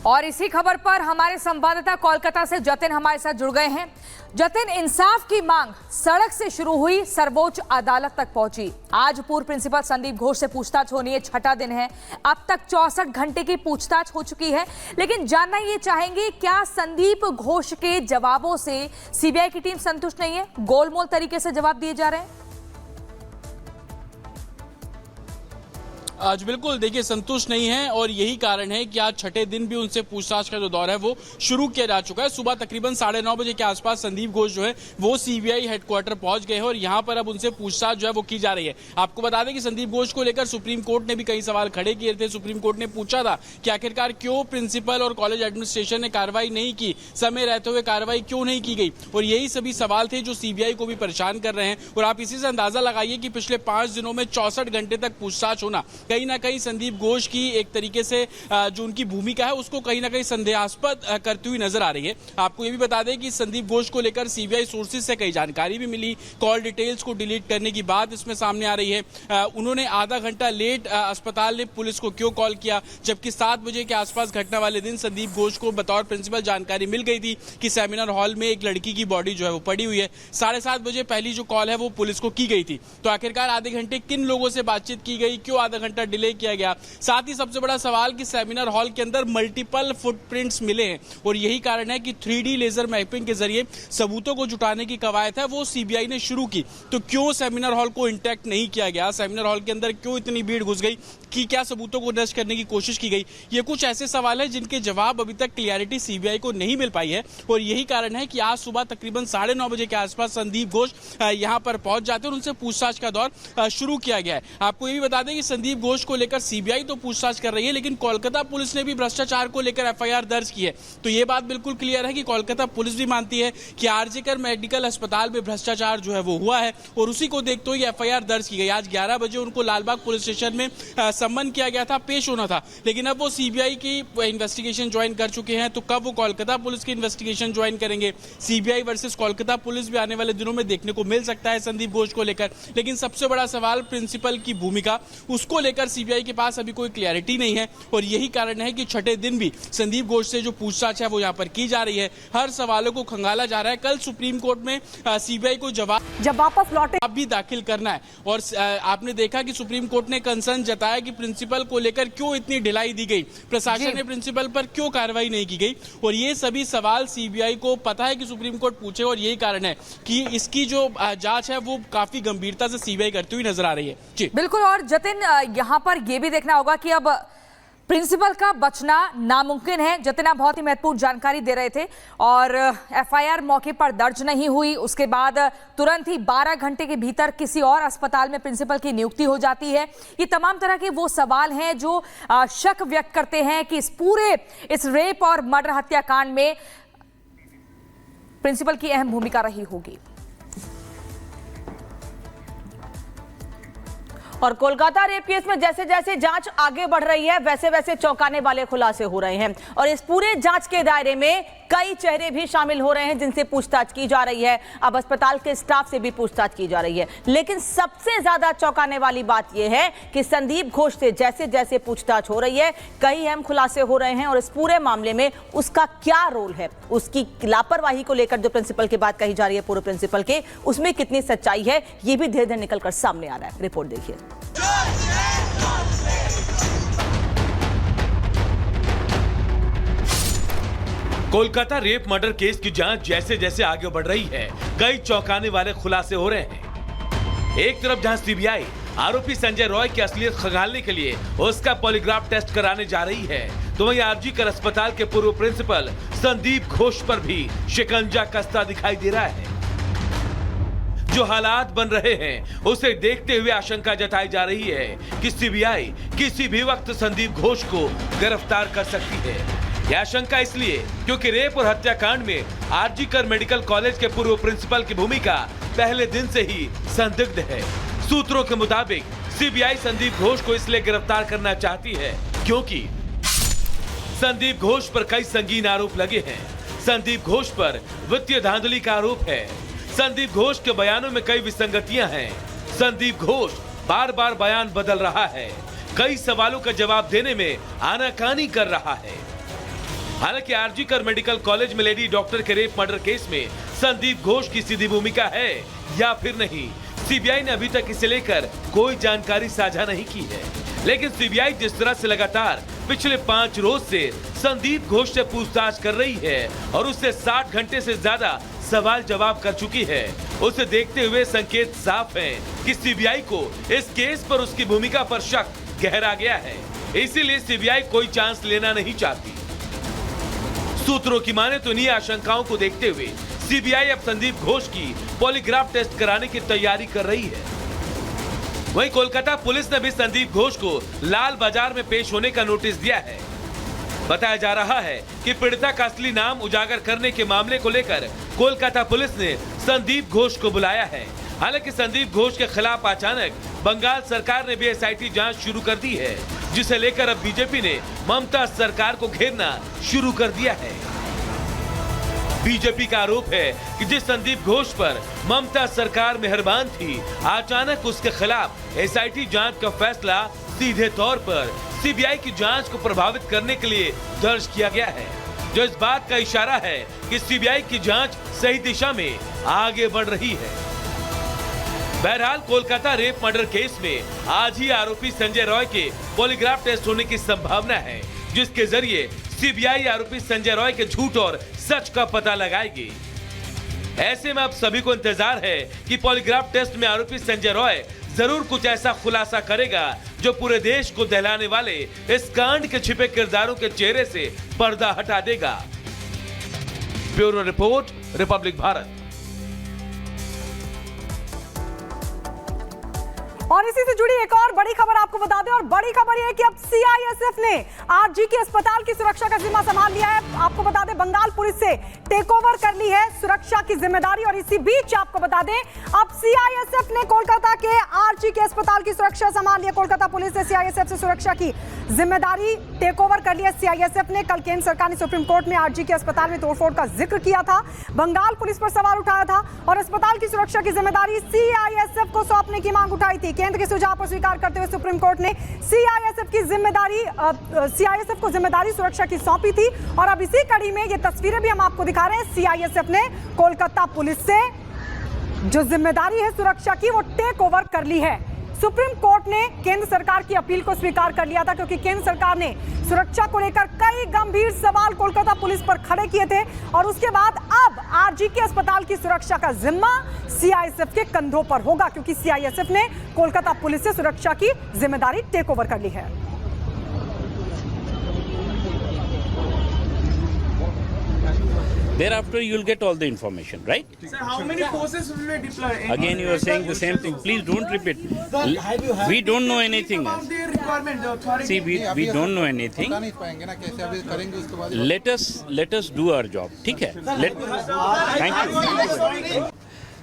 और इसी खबर पर हमारे संवाददाता कोलकाता से जतिन हमारे साथ जुड़ गए हैं। जतिन, इंसाफ की मांग सड़क से शुरू हुई, सर्वोच्च अदालत तक पहुंची। आज पूर्व प्रिंसिपल संदीप घोष से पूछताछ होनी है, छठा दिन है। अब तक 64 घंटे की पूछताछ हो चुकी है, लेकिन जानना ये चाहेंगे क्या संदीप घोष के जवाबों से सीबीआई की टीम संतुष्ट नहीं है? गोलमोल तरीके से जवाब दिए जा रहे हैं। आज बिल्कुल देखिए संतुष्ट नहीं है और यही कारण है कि आज छठे दिन भी उनसे पूछताछ का जो दौर है वो शुरू किया जा चुका है। सुबह तकरीबन 9:30 बजे के आसपास संदीप घोष जो है वो सीबीआई हेडक्वार्टर पहुंच गए हैं और यहां पर अब उनसे पूछताछ जो है वो की जा रही है। आपको बता दें कि संदीप घोष को लेकर सुप्रीम कोर्ट ने भी कई सवाल खड़े किए थे। सुप्रीम कोर्ट ने पूछा था कि आखिरकार क्यों प्रिंसिपल और कॉलेज एडमिनिस्ट्रेशन ने कार्रवाई नहीं की, समय रहते हुए कार्रवाई क्यों नहीं की गई, और यही सभी सवाल थे जो सीबीआई को भी परेशान कर रहे हैं। और आप इसी से अंदाजा लगाइए कि पिछले 5 दिनों में 64 घंटे तक पूछताछ होना कहीं ना कहीं संदीप घोष की एक तरीके से जो उनकी भूमिका है उसको कहीं ना कहीं संदेहास्पद करती हुई नजर आ रही है। आपको ये भी बता दें कि संदीप घोष को लेकर सीबीआई सोर्सेज से कई जानकारी भी मिली। कॉल डिटेल्स को डिलीट करने की बात इसमें सामने आ रही है। उन्होंने आधा घंटा लेट अस्पताल ने पुलिस को क्यों कॉल किया, जबकि 7 बजे के आसपास घटना वाले दिन संदीप घोष को बतौर प्रिंसिपल जानकारी मिल गई थी कि सेमिनार हॉल में एक लड़की की बॉडी जो है वो पड़ी हुई है। 7:30 बजे पहली जो कॉल है वो पुलिस को की गई थी। तो आखिरकार आधे घंटे किन लोगों से बातचीत की गई, क्यों आधा घंटा डिले किया गया? साथ ही सबसे बड़ा सवाल कि सेमिनार हॉल के अंदर मल्टीपल फुटप्रिंट्स मिले हैं और यही कारण है कि 3D लेजर मैपिंग के जरिए सबूतों को जुटाने की कवायद है वो सीबीआई ने शुरू की। तो क्यों सेमिनार हॉल को इंटैक्ट नहीं किया गया? सेमिनार हॉल के अंदर क्यों इतनी भीड़ घुस गई? कि क्या सबूतों को नष्ट करने की कोशिश की गई? ये कुछ ऐसे सवाल है जिनके जवाब अभी तक क्लियरिटी सीबीआई को नहीं मिल पाई है और यही कारण है कि आज सुबह तकरीबन 9:30 बजे के आसपास संदीप घोष यहां पर पहुंच जाते हैं और उनसे पूछताछ का दौर शुरू किया गया है। आपको ये भी बता दें कि संदीप घोष को लेकर सीबीआई तो पूछताछ कर रही है, लेकिन कोलकाता पुलिस ने भी भ्रष्टाचार को लेकर एफआईआर दर्ज की है। तो ये बात बिल्कुल क्लियर है कि कोलकाता पुलिस भी मानती है कि आरजीकर मेडिकल अस्पताल में भ्रष्टाचार जो है वो हुआ है और उसी को देखते हुए एफआईआर दर्ज की गई। आज 11 बजे उनको लालबाग पुलिस स्टेशन में सम्मन किया गया था, पेश होना था, लेकिन अब वो सीबीआई की इन्वेस्टिगेशन ज्वाइन कर चुके हैं। तो कब वो कोलकाता पुलिस की इन्वेस्टिगेशन ज्वाइन करेंगे? सीबीआई वर्सेस कोलकाता पुलिस भी आने वाले दिनों में देखने को मिल सकता है संदीप घोष को लेकर। लेकिन सबसे बड़ा सवाल प्रिंसिपल की भूमिका, उसको लेकर सीबीआई के पास अभी कोई क्लैरिटी नहीं है और यही कारण है कि छठे दिन भी संदीप घोष से जो पूछताछ है वो यहां पर की जा रही है। हर सवालों को खंगाला जा रहा है। कल सुप्रीम कोर्ट में सीबीआई को जब वापस लौटे भी दाखिल करना है और आपने देखा कि सुप्रीम कोर्ट ने कंसर्न जताया कि प्रिंसिपल को लेकर क्यों इतनी ढिलाई दी गई, प्रशासन ने प्रिंसिपल पर क्यों कार्रवाई नहीं की गई, और ये सभी सवाल सीबीआई को पता है कि सुप्रीम कोर्ट पूछे और यही कारण है कि इसकी जो जांच है वो काफी गंभीरता से सीबीआई करती हुई नजर आ रही है। जी बिल्कुल। और जतिन, यहाँ पर यह भी देखना होगा कि अब प्रिंसिपल का बचना नामुमकिन है। जतिन, आप बहुत ही महत्वपूर्ण जानकारी दे रहे थे और एफआईआर मौके पर दर्ज नहीं हुई, उसके बाद तुरंत ही 12 घंटे के भीतर किसी और अस्पताल में प्रिंसिपल की नियुक्ति हो जाती है। ये तमाम तरह के वो सवाल हैं जो शक व्यक्त करते हैं कि इस रेप और मर्डर हत्याकांड में प्रिंसिपल की अहम भूमिका रही होगी। और कोलकाता रेप केस में जैसे जैसे जांच आगे बढ़ रही है वैसे वैसे चौंकाने वाले खुलासे हो रहे हैं और इस पूरे जांच के दायरे में कई चेहरे भी शामिल हो रहे हैं जिनसे पूछताछ की जा रही है। अब अस्पताल के स्टाफ से भी पूछताछ की जा रही है, लेकिन सबसे ज्यादा चौंकाने वाली बात यह है कि संदीप घोष से जैसे जैसे पूछताछ हो रही है कई अहम खुलासे हो रहे हैं और इस पूरे मामले में उसका क्या रोल है, उसकी लापरवाही को लेकर जो प्रिंसिपल की बात कही जा रही है पूर्व प्रिंसिपल के, उसमें कितनी सच्चाई है ये भी धीरे धीरे निकलकर सामने आ रहा है। रिपोर्ट देखिए। कोलकाता रेप मर्डर केस की जांच जैसे जैसे आगे बढ़ रही है कई चौंकाने वाले खुलासे हो रहे हैं। एक तरफ जहां सीबीआई आरोपी संजय रॉय की असलियत खंगालने के लिए उसका पॉलीग्राफ टेस्ट कराने जा रही है, तो वहीं आरजीकर अस्पताल के पूर्व प्रिंसिपल संदीप घोष पर भी शिकंजा कसता दिखाई दे रहा है। जो हालात बन रहे हैं उसे देखते हुए आशंका जताई जा रही है कि सीबीआई किसी भी वक्त संदीप घोष को गिरफ्तार कर सकती है। यह आशंका इसलिए क्योंकि रेप और हत्याकांड में आरजीकर मेडिकल कॉलेज के पूर्व प्रिंसिपल की भूमिका पहले दिन से ही संदिग्ध है। सूत्रों के मुताबिक सीबीआई संदीप घोष को इसलिए गिरफ्तार करना चाहती है क्योंकि संदीप घोष पर कई संगीन आरोप लगे हैं। संदीप घोष पर वित्तीय धांधली का आरोप है। संदीप घोष के बयानों में कई विसंगतियां हैं। संदीप घोष बार बार बयान बदल रहा है, कई सवालों का जवाब देने में आनाकानी कर रहा है। हालांकि आरजीकर मेडिकल कॉलेज में लेडी डॉक्टर के रेप मर्डर केस में संदीप घोष की सीधी भूमिका है या फिर नहीं, सीबीआई ने अभी तक इसे लेकर कोई जानकारी साझा नहीं की है। लेकिन सीबीआई जिस तरह से लगातार पिछले 5 रोज से संदीप घोष से पूछताछ कर रही है और उससे 60 घंटे से ज्यादा सवाल जवाब कर चुकी है, उसे देखते हुए संकेत साफ है कि सीबीआई को इस केस पर उसकी भूमिका पर शक गहरा गया है। इसीलिए सीबीआई कोई चांस लेना नहीं चाहती। सूत्रों की माने तो इन्हीं आशंकाओं को देखते हुए सीबीआई अब संदीप घोष की पॉलीग्राफ टेस्ट कराने की तैयारी कर रही है। वहीं कोलकाता पुलिस ने भी संदीप घोष को लाल बाजार में पेश होने का नोटिस दिया है। बताया जा रहा है कि पीड़िता का असली नाम उजागर करने के मामले को लेकर कोलकाता पुलिस ने संदीप घोष को बुलाया है। हालांकि संदीप घोष के खिलाफ अचानक बंगाल सरकार ने भी एसआईटी जांच शुरू कर दी है, जिसे लेकर अब बीजेपी ने ममता सरकार को घेरना शुरू कर दिया है। बीजेपी का आरोप है कि जिस संदीप घोष पर ममता सरकार मेहरबान थी, अचानक उसके खिलाफ एसआईटी जांच का फैसला सीधे तौर पर सीबीआई की जांच को प्रभावित करने के लिए दर्ज किया गया है, जो इस बात का इशारा है कि सीबीआई की जांच सही दिशा में आगे बढ़ रही है। बहरहाल कोलकाता रेप मर्डर केस में आज ही आरोपी संजय रॉय के पॉलीग्राफ टेस्ट होने की संभावना है, जिसके जरिए सीबीआई आरोपी संजय रॉय के झूठ और सच का पता लगाएगी। ऐसे में अब सभी को इंतजार है कि पॉलीग्राफ टेस्ट में आरोपी संजय रॉय जरूर कुछ ऐसा खुलासा करेगा जो पूरे देश को दहलाने वाले इस कांड के छिपे किरदारों के चेहरे से पर्दा हटा देगा। Bureau report, Republic Bharat. और इसी से जुड़ी एक और बड़ी खबर आपको बता दें, और बड़ी खबर यह है कि अब सीआईएसएफ ने आरजीके अस्पताल की सुरक्षा का जिम्मा संभाल लिया है। आपको बता दें, बंगाल पुलिस से टेक ओवर कर ली है सुरक्षा की जिम्मेदारी। और इसी बीच आपको बता दें, अब सीआईएसएफ ने कोलकाता के आरजीके अस्पताल की सुरक्षा संभाल लिया। कोलकाता पुलिस ने सीआईएसएफ से सुरक्षा की जिम्मेदारी टेक ओवर कर लिया। सीआईएसएफ ने कल केंद्र सरकार ने सुप्रीम कोर्ट में आरजीके अस्पताल में तोड़फोड़ का जिक्र किया था, बंगाल पुलिस पर सवाल उठाया था और अस्पताल की सुरक्षा की जिम्मेदारी सीआईएसएफ को सौंपने की मांग उठाई थी। केंद्र के सुझाव को स्वीकार करते हुए सुप्रीम कोर्ट ने सीआईएसएफ को जिम्मेदारी सुरक्षा की सौंपी थी। और अब इसी कड़ी में ये तस्वीरें भी हम आपको दिखा रहे हैं। सीआईएसएफ ने कोलकाता पुलिस से जो जिम्मेदारी है सुरक्षा की, वो टेक ओवर कर ली है। सुप्रीम कोर्ट ने केंद्र सरकार की अपील को स्वीकार कर लिया था, क्योंकि केंद्र सरकार ने सुरक्षा को लेकर कई गंभीर सवाल कोलकाता पुलिस पर खड़े किए थे। और उसके बाद अब आरजीके अस्पताल की सुरक्षा का जिम्मा सीआईएसएफ के कंधों पर होगा, क्योंकि सीआईएसएफ ने कोलकाता पुलिस से सुरक्षा की जिम्मेदारी टेक ओवर कर ली है। Thereafter, you'll get all the information, right? Sir, how many forces will we deploy? Again, you are saying the same thing. Please don't repeat. We don't know anything About else. the requirement, the authority. See, we don't know anything. बता नहीं पाएंगे ना, कैसे अभी करेंगे उसके बाद। Let us do our job. ठीक है? Thank you.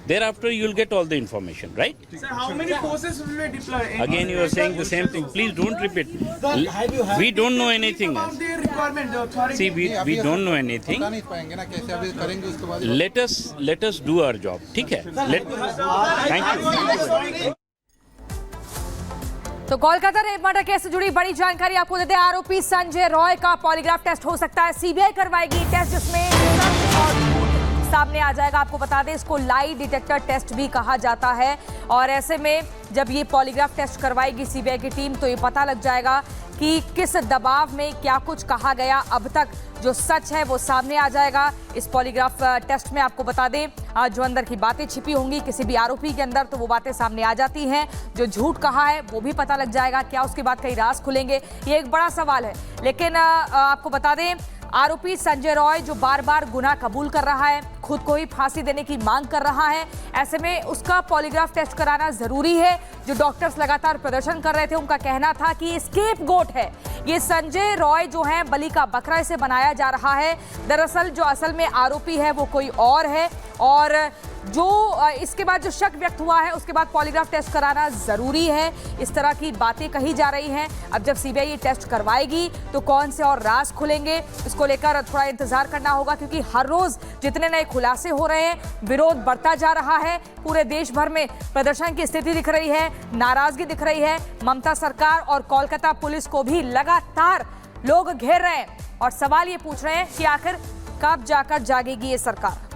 Thereafter, you'll get all the information, right? Sir, how many forces will we deploy? Again, you are saying the same thing. Please don't repeat. We don't know anything About else. the requirement, the authority. See, we don't know anything. बता नहीं पाएंगे ना, कैसे अभी करेंगे उसके बाद। Let us do our job. ठीक है? Thank you. तो कोलकाता रेप मर्डर केस से जुड़ी बड़ी जानकारी आपको देते हैं। आरोपी संजय रॉय का पॉलीग्राफ टेस्ट हो सकता है, सीबीआई करवाएगी टेस्ट, जिसमें सच और सामने आ जाएगा। आपको बता दें, इसको लाई डिटेक्टर टेस्ट भी कहा जाता है। और ऐसे में जब ये पॉलीग्राफ टेस्ट करवाएगी सीबीआई की टीम, तो ये पता लग जाएगा कि किस दबाव में क्या कुछ कहा गया। अब तक जो सच है वो सामने आ जाएगा इस पॉलीग्राफ टेस्ट में। आपको बता दें, जो अंदर की बातें छिपी होंगी किसी भी आरोपी के अंदर, तो वो बातें सामने आ जाती हैं। जो झूठ कहा है वो भी पता लग जाएगा। क्या उसके बाद कई राज खुलेंगे, ये एक बड़ा सवाल है। लेकिन आपको बता दें, आरोपी संजय रॉय जो बार बार गुनाह कबूल कर रहा है, खुद को ही फांसी देने की मांग कर रहा है, ऐसे में उसका पॉलीग्राफ टेस्ट कराना जरूरी है। जो डॉक्टर्स लगातार प्रदर्शन कर रहे थे, उनका कहना था कि स्केप गोट है ये संजय रॉय, जो है बलि का बकरा इसे बनाया जा रहा है। दरअसल जो असल में आरोपी है वो कोई और है। और जो इसके बाद जो शक व्यक्त हुआ है, उसके बाद पॉलीग्राफ टेस्ट कराना जरूरी है, इस तरह की बातें कही जा रही हैं। अब जब सीबीआई ये टेस्ट करवाएगी तो कौन से और राज खुलेंगे, इसको लेकर थोड़ा इंतजार करना होगा, क्योंकि हर रोज जितने नए खुलासे हो रहे हैं, विरोध बढ़ता जा रहा है। पूरे देश भर में प्रदर्शन की स्थिति दिख रही है, नाराजगी दिख रही है। ममता सरकार और कोलकाता पुलिस को भी लगातार लोग घेर रहे हैं। और सवाल ये पूछ रहे हैं कि आखिर कब जाकर जागेगी ये सरकार।